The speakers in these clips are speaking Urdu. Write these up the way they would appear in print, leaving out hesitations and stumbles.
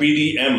PDM,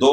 2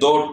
2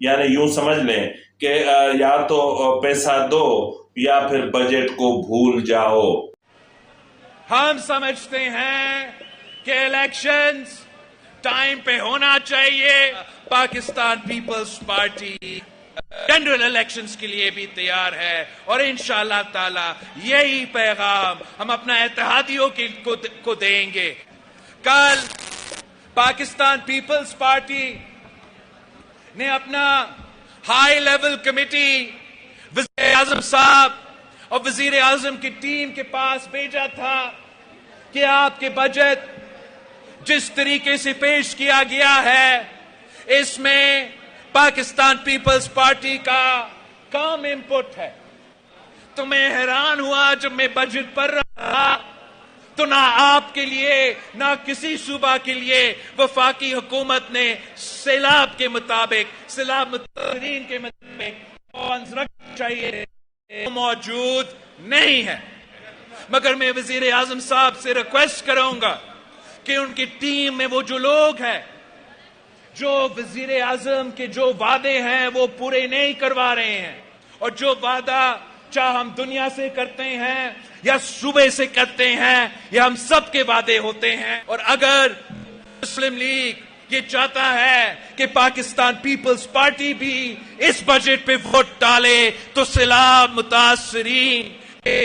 یعنی یوں سمجھ لیں کہ یا تو پیسہ دو یا پھر بجٹ کو بھول جاؤ. ہم سمجھتے ہیں کہ الیکشنز ٹائم پہ ہونا چاہیے. Pakistan Peoples Party general elections کے لیے بھی تیار ہے اور انشاءاللہ تعالی یہی پیغام ہم اپنا اتحادیوں کو دیں گے. کل پاکستان پیپلز پارٹی نے اپنا ہائی لیول کمیٹی وزیر اعظم صاحب اور وزیر اعظم کی ٹیم کے پاس بھیجا تھا کہ آپ کے بجٹ جس طریقے سے پیش کیا گیا ہے اس میں پاکستان پیپلز پارٹی کا کم انپٹ ہے. تو میں حیران ہوا جب میں بجٹ پڑھ رہا تو نہ آپ کے لیے نہ کسی صوبہ کے لیے وفاقی حکومت نے سیلاب کے مطابق سیلاب متاثرین کے مطابق فنڈز رکھنا چاہیے موجود نہیں ہے. مگر میں وزیر اعظم صاحب سے ریکویسٹ کروں گا کہ ان کی ٹیم میں وہ جو لوگ ہیں جو وزیر اعظم کے جو وعدے ہیں وہ پورے نہیں کروا رہے ہیں اور جو وعدہ چاہے ہم دنیا سے کرتے ہیں یا صوبے سے کرتے ہیں یا ہم سب کے وعدے ہوتے ہیں. اور اگر مسلم لیگ یہ چاہتا ہے کہ پاکستان پیپلز پارٹی بھی اس بجٹ پہ ووٹ ڈالے تو سیلاب متاثرین کے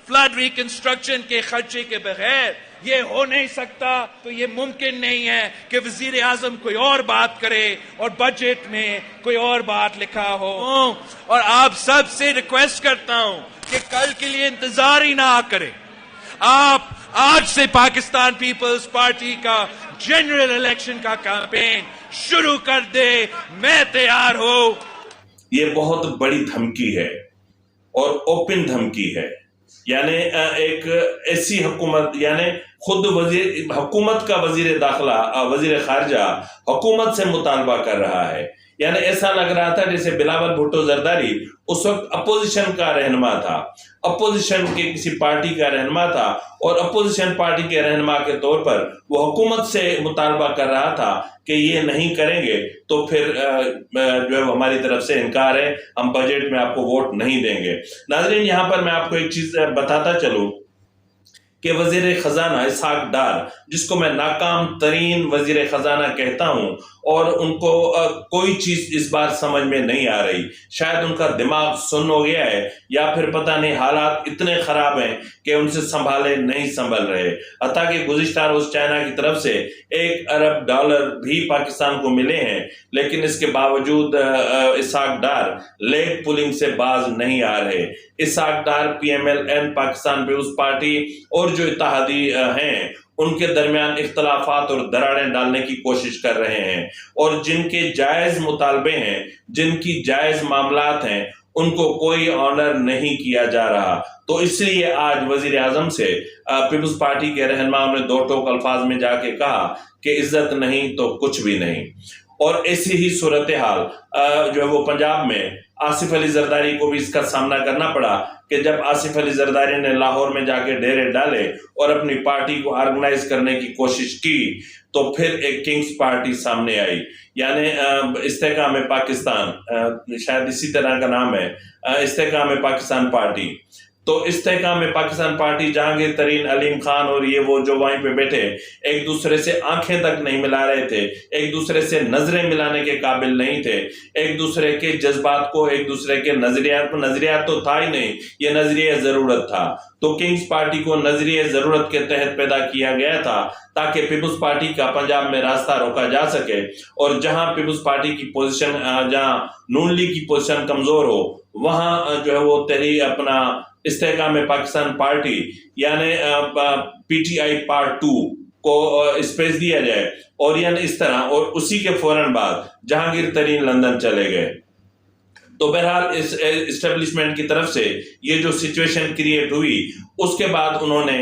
فلڈ ریکنسٹرکشن کے خرچے کے بغیر یہ ہو نہیں سکتا. تو یہ ممکن نہیں ہے کہ وزیر اعظم کوئی اور بات کرے اور بجٹ میں کوئی اور بات لکھا ہو. اور آپ سب سے ریکویسٹ کرتا ہوں کہ کل کے لیے انتظار ہی نہ کریں. آپ آج سے پاکستان پیپلز پارٹی کا جنرل الیکشن کا کیمپین شروع کر دے. میں تیار ہوں. یہ بہت بڑی دھمکی ہے اور اوپن دھمکی ہے. یعنی ایک ایسی حکومت یعنی خود حکومت کا وزیر داخلہ وزیر خارجہ حکومت سے مطالبہ کر رہا ہے. یعنی ایسا لگ رہا تھا جیسے بلاول بھٹو زرداری اس وقت اپوزیشن کا رہنما تھا, اپوزیشن کے کسی پارٹی کا رہنما تھا اور اپوزیشن پارٹی کے رہنما کے طور پر وہ حکومت سے مطالبہ کر رہا تھا کہ یہ نہیں کریں گے تو پھر جو ہے ہماری طرف سے انکار ہے, ہم بجٹ میں آپ کو ووٹ نہیں دیں گے. ناظرین یہاں پر میں آپ کو ایک چیز بتاتا چلوں کہ وزیر خزانہ اسحاق ڈار, جس کو میں ناکام ترین وزیر خزانہ کہتا ہوں, اور ان کو کوئی چیز اس بار سمجھ میں نہیں آ رہی. شاید ان کا دماغ سن ہو گیا ہے یا پھر پتہ نہیں حالات اتنے خراب ہیں کہ ان سے سنبھالے نہیں سنبھل رہے. حتیٰ کہ گزشتہ روز چائنا کی طرف سے $1 ارب بھی پاکستان کو ملے ہیں, لیکن اس کے باوجود اسحاق ڈار لیگ پولنگ سے باز نہیں آ رہے. اسحاق ڈار PMLN پاکستان پیپلز پارٹی اور جو اتحادی ہیں ان کے درمیان اختلافات اور دراڑیں ڈالنے کی کوشش کر رہے ہیں, اور جن کے جائز مطالبے ہیں, جن کی جائز معاملات ہیں, ان کو کوئی آنر نہیں کیا جا رہا. تو اس لیے آج وزیر اعظم سے پیپلز پارٹی کے رہنماؤں نے دو ٹوک الفاظ میں جا کے کہا کہ عزت نہیں تو کچھ بھی نہیں. اور ایسی ہی صورتحال جو ہے وہ پنجاب میں آصف علی زرداری کو بھی اس کا سامنا کرنا پڑا کہ جب آصف علی زرداری نے لاہور میں جا کے ڈیرے ڈالے اور اپنی پارٹی کو آرگنائز کرنے کی کوشش کی تو پھر ایک کنگز پارٹی سامنے آئی, یعنی استحکام پاکستان, شاید اسی طرح کا نام ہے, استحکام پاکستان پارٹی. تو استحکام پاکستان پارٹی جہانگیر ترین, علیم خان اور یہ وہ جو وہیں پہ بیٹھے ایک دوسرے سے آنکھیں تک نہیں ملا رہے تھے, ایک دوسرے سے نظریں ملانے کے قابل نہیں تھے, ایک دوسرے کے جذبات کو, ایک دوسرے کے نظریات تو تھا ہی نہیں, یہ نظریہ ضرورت تھا. تو کنگز پارٹی کو نظریہ ضرورت کے تحت پیدا کیا گیا تھا تاکہ پیپلز پارٹی کا پنجاب میں راستہ روکا جا سکے, اور جہاں پیپلز پارٹی کی پوزیشن, جہاں نون لیگ کی پوزیشن کمزور ہو وہاں جو ہے وہ تحریک اپنا استحکام پاکستان پارٹی یعنی PTI پارٹ 2 کو اسپیس دیا جائے, اور یعنی اس طرح. اور اسی کے فوراً بعد جہانگیر ترین لندن چلے گئے. تو بہرحال اس اسٹیبلشمنٹ کی طرف سے یہ جو سچویشن کریٹ ہوئی اس کے بعد انہوں نے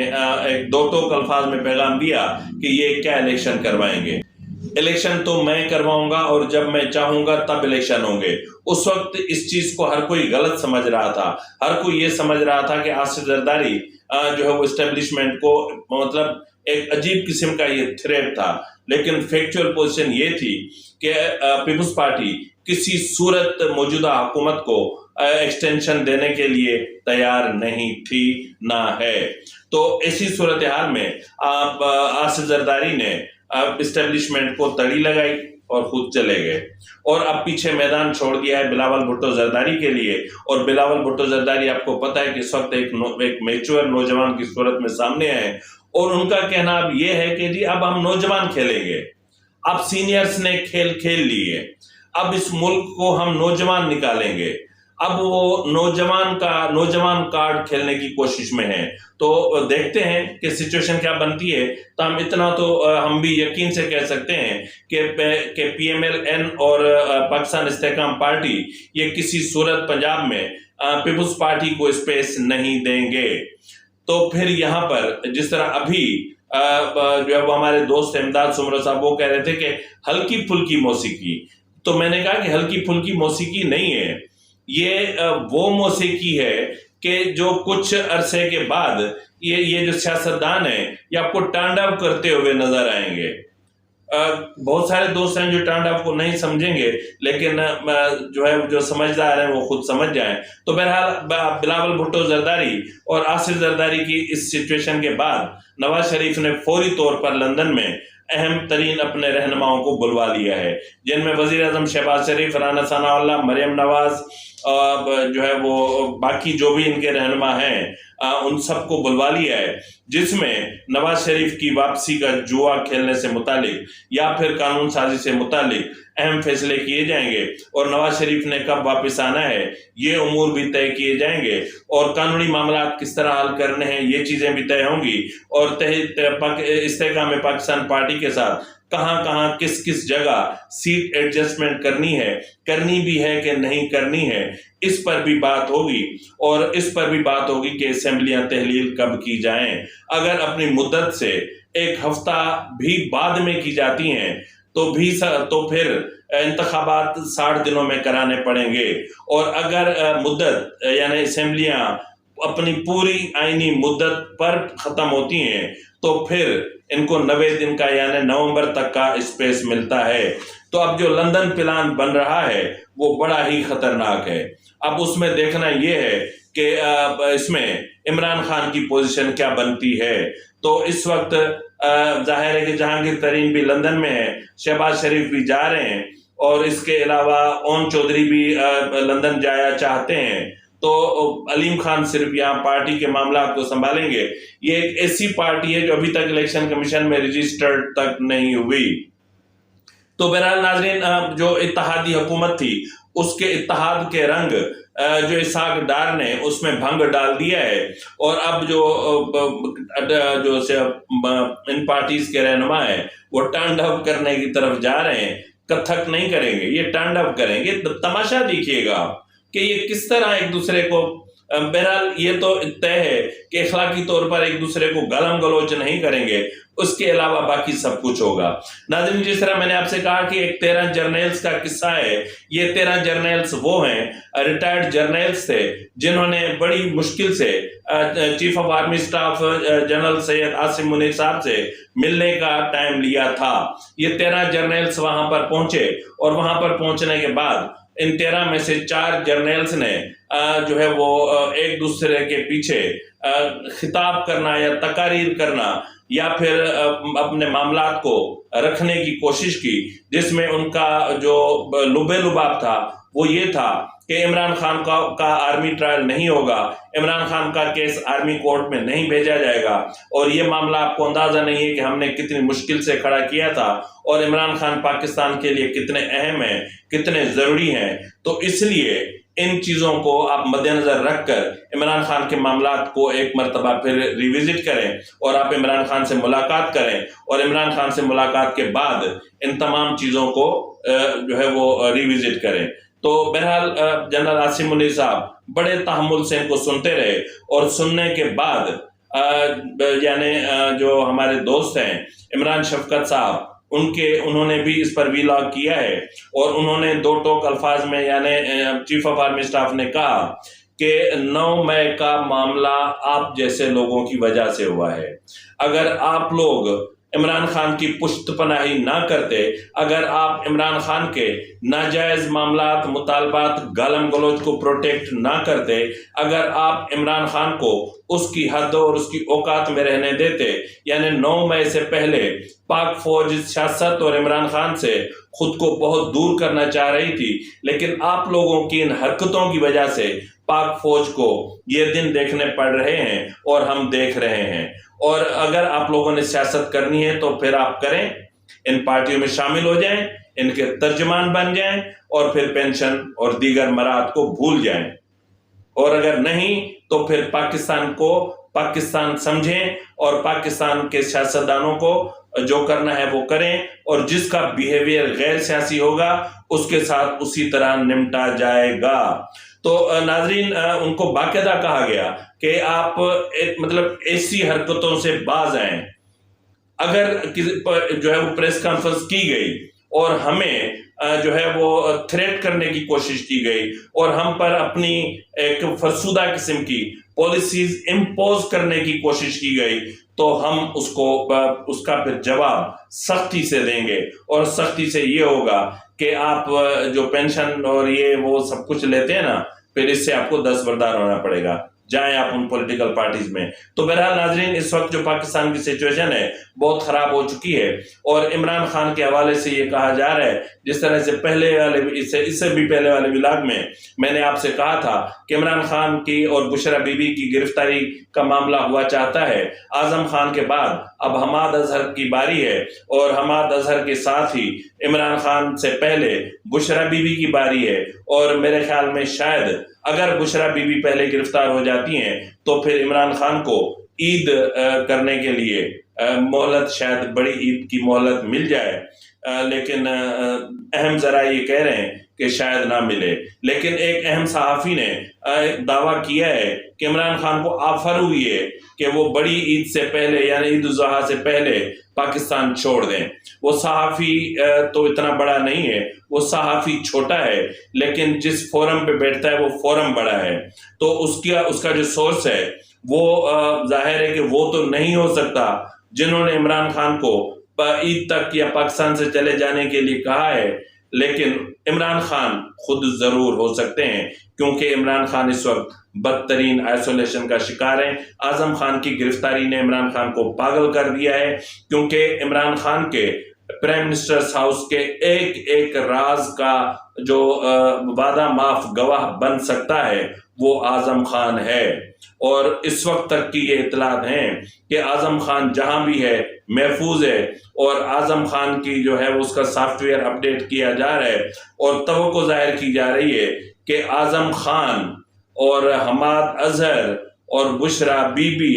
ایک دو ٹوک الفاظ میں پیغام دیا کہ یہ کیا الیکشن کروائیں گے. الیکشن تو میں کرواؤں گا اور جب میں چاہوں گا تب الیکشن ہوں گے. اس وقت اس چیز کو ہر کوئی غلط سمجھ رہا تھا, ہر کوئی یہ سمجھ رہا تھا کہ آصف زرداری جو ہے وہ اسٹیبلشمنٹ کو مطلب ایک عجیب قسم کا یہ تھریٹ تھا. لیکن فیکچوئل پوزیشن یہ تھی کہ پیپلز پارٹی کسی صورت موجودہ حکومت کو ایکسٹینشن دینے کے لیے تیار نہیں تھی نہ ہے. تو اسی صورتحال میں آصف زرداری نے اسٹیبلشمنٹ کو تڑی لگائی اور خود چلے گئے اور اب پیچھے میدان چھوڑ دیا ہے بلاول بھٹو زرداری کے لیے. اور بلاول بھٹو زرداری آپ کو پتہ ہے کہ اس وقت ایک میچور نوجوان کی صورت میں سامنے آئے اور ان کا کہنا اب یہ ہے کہ جی اب ہم نوجوان کھیلیں گے, اب سینئرز نے کھیل لیے, اب اس ملک کو ہم نوجوان نکالیں گے. اب وہ نوجوان کارڈ کھیلنے کی کوشش میں ہیں. تو دیکھتے ہیں کہ سچویشن کیا بنتی ہے. تو ہم اتنا تو ہم بھی یقین سے کہہ سکتے ہیں کہ پی ایم ایل این اور پاکستان استحکام پارٹی یہ کسی صورت پنجاب میں پیپلز پارٹی کو اسپیس نہیں دیں گے. تو پھر یہاں پر جس طرح ابھی جو وہ ہمارے دوست امداد سمرو صاحب وہ کہہ رہے تھے کہ ہلکی پھلکی موسیقی, تو میں نے کہا کہ ہلکی پھلکی موسیقی نہیں ہے, یہ وہ موسیقی ہے کہ جو کچھ عرصے کے بعد یہ جو سیاستدان ہیں یہ آپ کو ٹانڈاو کرتے ہوئے نظر آئیں گے. بہت سارے دوست ہیں جو ٹانڈاو کو نہیں سمجھیں گے, لیکن جو سمجھدار ہیں وہ خود سمجھ جائیں. تو بہرحال بلاول بھٹو زرداری اور آصف زرداری کی اس سچویشن کے بعد نواز شریف نے فوری طور پر لندن میں اہم ترین اپنے رہنماؤں کو بلوا لیا ہے, جن میں وزیر اعظم شہباز شریف, رانا ثناء اللہ, مریم نواز, وہ باقی جو بھی ان کے رہنما ہیں ان سب کو بلوا لیا ہے, جس میں نواز شریف کی واپسی کا جوا کھیلنے سے متعلق یا پھر قانون سازی سے متعلق اہم فیصلے کیے جائیں گے اور نواز شریف نے کب واپس آنا ہے یہ امور بھی طے کیے جائیں گے اور قانونی معاملات کس طرح حل کرنے ہیں یہ چیزیں بھی طے ہوں گی. اور استحکام پاکستان پارٹی کے ساتھ کہاں کس جگہ سیٹ ایڈجسٹمنٹ کرنی بھی ہے کہ نہیں کرنی ہے, اس پر بھی بات ہوگی. اور اس پر بھی بات ہوگی کہ اسمبلیاں تحلیل کب کی جائیں. اگر اپنی مدت سے ایک ہفتہ بھی بعد میں کی جاتی ہیں تو پھر انتخابات 60 دنوں میں کرانے پڑیں گے. اور اگر مدت یعنی اسمبلیاں اپنی پوری آئینی مدت پر ختم ہوتی ہیں تو پھر ان کو 90 دن کا یعنی نومبر تک کا اسپیس ملتا ہے. تو اب جو لندن پلان بن رہا ہے وہ بڑا ہی خطرناک ہے. اب اس میں دیکھنا یہ ہے کہ اس میں عمران خان کی پوزیشن کیا بنتی ہے. تو اس وقت ظاہر ہے کہ جہانگیر ترین بھی لندن میں ہے, شہباز شریف بھی جا رہے ہیں اور اس کے علاوہ اون چودھری بھی لندن جایا چاہتے ہیں. تو علیم خان صرف یہاں پارٹی کے معاملات کو سنبھالیں گے. یہ ایک ایسی پارٹی ہے جو ابھی تک الیکشن کمیشن میں رجسٹرڈ تک نہیں ہوئی. تو بہرحال ناظرین, جو اتحادی حکومت تھی اس کے اتحاد کے رنگ جو اسحاق ڈار نے اس میں بھنگ ڈال دیا ہے اور اب جو ان پارٹیز کے رہنما ہیں وہ ٹانڈو کرنے کی طرف جا رہے ہیں. کتھک نہیں کریں گے, یہ ٹانڈو کریں گے. تماشا دیکھیے گا کہ یہ کس طرح ایک دوسرے کو, بہرحال یہ تو طے ہے کہ اخلاقی طور پر ایک دوسرے کو گالم گلوچ نہیں کریں گے, اس کے علاوہ باقی سب کچھ ہوگا. ناظرین, جس طرح میں نے آپ سے کہا کہ ایک 13 جرنیلز کا قصہ ہے, یہ 13 جرنیلز وہ ہیں, ریٹائرڈ جرنیلز تھے جنہوں نے بڑی مشکل سے chief of army staff general Syed Asim Munir صاحب سے ملنے کا ٹائم لیا تھا. یہ 13 جرنیلز وہاں پر پہنچے اور وہاں پر پہنچنے کے بعد ان 13 میں سے 4 جرنیلز نے وہ ایک دوسرے کے پیچھے خطاب کرنا یا تقاریر کرنا یا پھر اپنے معاملات کو رکھنے کی کوشش کی, جس میں ان کا جو لبے لباب تھا وہ یہ تھا کہ عمران خان کا آرمی ٹرائل نہیں ہوگا, عمران خان کا کیس آرمی کورٹ میں نہیں بھیجا جائے گا. اور یہ معاملہ آپ کو اندازہ نہیں ہے کہ ہم نے کتنی مشکل سے کھڑا کیا تھا اور عمران خان پاکستان کے لیے کتنے اہم ہیں, کتنے ضروری ہیں. تو اس لیے ان چیزوں کو آپ مد نظر رکھ کر عمران خان کے معاملات کو ایک مرتبہ پھر ریوزٹ کریں اور آپ عمران خان سے ملاقات کریں اور عمران خان سے ملاقات کے بعد ان تمام چیزوں کو وہ ریوزٹ کریں. تو بہرحال جنرل عاصم منیر صاحب بڑے تحمل سے ان کو سنتے رہے اور سننے کے بعد جو ہمارے دوست ہیں عمران شفقت صاحب انہوں نے بھی اس پر ویلاگ کیا ہے اور انہوں نے 2 ٹوک الفاظ میں چیف آف آرمی سٹاف نے کہا کہ 9 مئی کا معاملہ آپ جیسے لوگوں کی وجہ سے ہوا ہے. اگر آپ لوگ عمران خان کی پشت پناہی نہ کرتے، اگر آپ عمران خان کے ناجائز معاملات، مطالبات، گالم گلوچ کو پروٹیکٹ نہ کرتے، اگر آپ عمران خان کو اس کی حد اور اس کی اوقات میں رہنے دیتے، یعنی 9 مئی سے پہلے پاک فوج سیاست اور عمران خان سے خود کو بہت دور کرنا چاہ رہی تھی، لیکن آپ لوگوں کی ان حرکتوں کی وجہ سے پاک فوج کو یہ دن دیکھنے پڑ رہے ہیں اور ہم دیکھ رہے ہیں۔ اور اگر آپ لوگوں نے سیاست کرنی ہے تو پھر آپ کریں، ان پارٹیوں میں شامل ہو جائیں، ان کے ترجمان بن جائیں اور پھر پینشن اور دیگر مراد کو بھول جائیں۔ اور اگر نہیں تو پھر پاکستان کو پاکستان سمجھیں اور پاکستان کے سیاستدانوں کو جو کرنا ہے وہ کریں، اور جس کا بیہیویئر غیر سیاسی ہوگا اس کے ساتھ اسی طرح نمٹا جائے گا۔ تو ناظرین، ان کو باقاعدہ کہا گیا کہ آپ مطلب ایسی حرکتوں سے باز آئیں۔ اگر جو ہے وہ پریس کانفرنس کی گئی اور ہمیں جو ہے وہ تھریٹ کرنے کی کوشش کی گئی اور ہم پر اپنی ایک فرسودہ قسم کی پالیسیز امپوز کرنے کی کوشش کی گئی، تو ہم اس کا پھر جواب سختی سے دیں گے، اور سختی سے یہ ہوگا کہ آپ جو پینشن اور یہ وہ سب کچھ لیتے ہیں نا، پھر اس سے آپ کو دستبردار ہونا پڑے گا، جائیں آپ ان پولیٹیکل پارٹیز میں۔ تو بہرحال ناظرین، اس وقت جو پاکستان کی سچویشن ہے بہت خراب ہو چکی ہے، اور عمران خان کے حوالے سے یہ کہا جا رہا ہے، جس طرح سے پہلے والے اس سے بھی پہلے والے ولاگ میں نے آپ سے کہا تھا کہ عمران خان کی اور بشرا بی بی کی گرفتاری کا معاملہ ہوا چاہتا ہے، اعظم خان کے بعد اب حماد اظہر کی باری ہے، اور حماد اظہر کے ساتھ ہی عمران خان سے پہلے بشرا بی بی کی باری ہے، اور میرے خیال میں شاید اگر بشرا بی بی پہلے گرفتار ہو جاتی ہیں تو پھر عمران خان کو عید کرنے کے لیے مہلت، شاید بڑی عید کی مہلت مل جائے، لیکن اہم ذرائع یہ کہہ رہے ہیں کہ شاید نہ ملے۔ لیکن ایک اہم صحافی نے دعویٰ کیا ہے کہ عمران خان کو آفر ہوئی ہے کہ وہ بڑی عید سے پہلے، یعنی عید الاضحیٰ سے پہلے پاکستان چھوڑ دیں۔ وہ صحافی تو اتنا بڑا نہیں ہے، وہ صحافی چھوٹا ہے، لیکن جس فورم پہ بیٹھتا ہے وہ فورم بڑا ہے، تو اس کا جو سورس ہے وہ ظاہر ہے کہ وہ تو نہیں ہو سکتا جنہوں نے عمران خان کو عید تک یا پاکستان سے چلے جانے کے لیے کہا ہے، لیکن عمران خان خود ضرور ہو سکتے ہیں، کیونکہ عمران خان اس وقت بدترین آئسولیشن کا شکار ہیں۔ اعظم خان کی گرفتاری نے عمران خان کو پاگل کر دیا ہے، کیونکہ عمران خان کے پرائم منسٹرز ہاؤس کے ایک ایک راز کا جو وعدہ معاف گواہ بن سکتا ہے وہ اعظم خان ہے، اور اس وقت تک کی یہ اطلاعات ہیں کہ اعظم خان جہاں بھی ہے محفوظ ہے، اور اعظم خان کی جو ہے اس کا سافٹ ویئر اپڈیٹ کیا جا رہا ہے، اور توقع ظاہر کی جا رہی ہے کہ اعظم خان اور حماد اظہر اور بشرا بی بی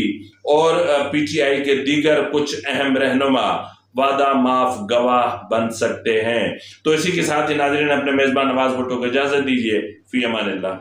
اور پی ٹی آئی کے دیگر کچھ اہم رہنما وعدہ معاف گواہ بن سکتے ہیں۔ تو اسی کے ساتھ ہی ناظرین، اپنے میزبان نواز بھٹو کو اجازت دیجیے، فی امان اللہ۔